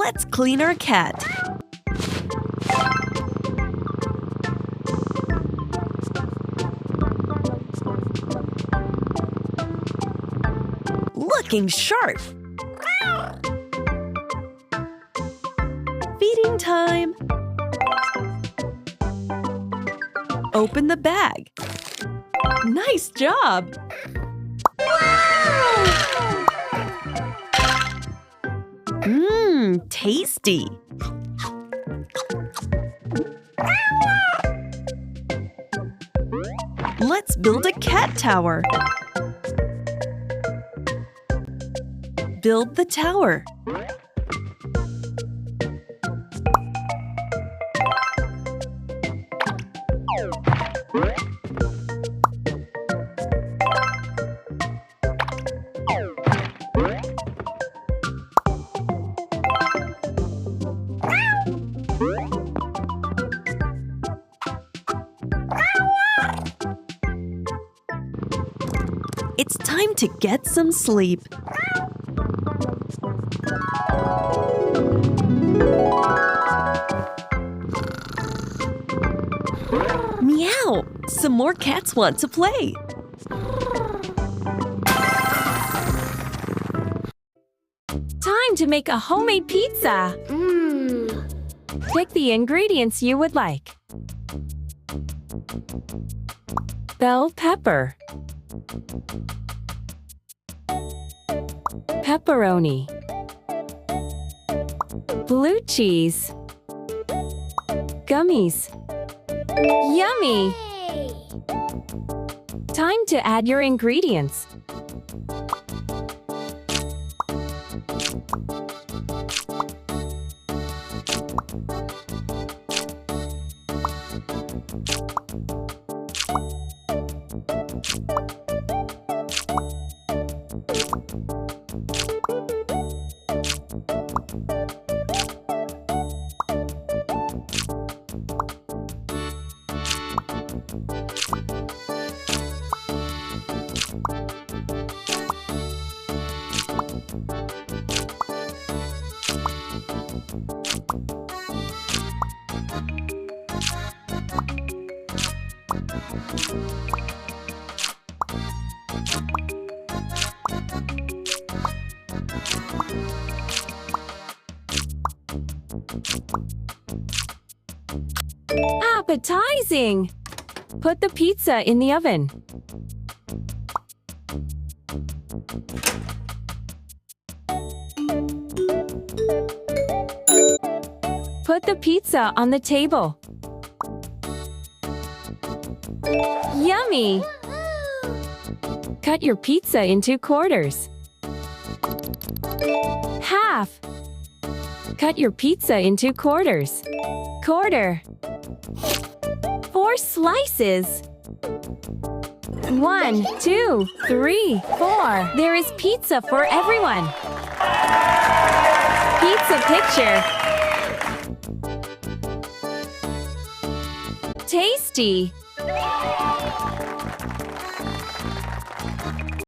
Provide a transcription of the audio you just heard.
Let's clean our cat. Looking sharp. Feeding time. Open the bag. Nice job! Mmm, tasty! Let's build a cat tower. Build the tower. It's time to get some sleep. Meow! Some more cats want to play. Time to make a homemade pizza. Pick the ingredients you would like. Bell pepper. Pepperoni. Blue cheese. Gummies. Yummy! Time to add your ingredients. Appetizing! Put the pizza in the oven. Put the pizza on the table. Yummy! Cut your pizza into quarters. Half. Cut your pizza into quarters. Quarter. 4 slices. 1, 2, 3, 4. There is pizza for everyone. Pizza picture. Tasty.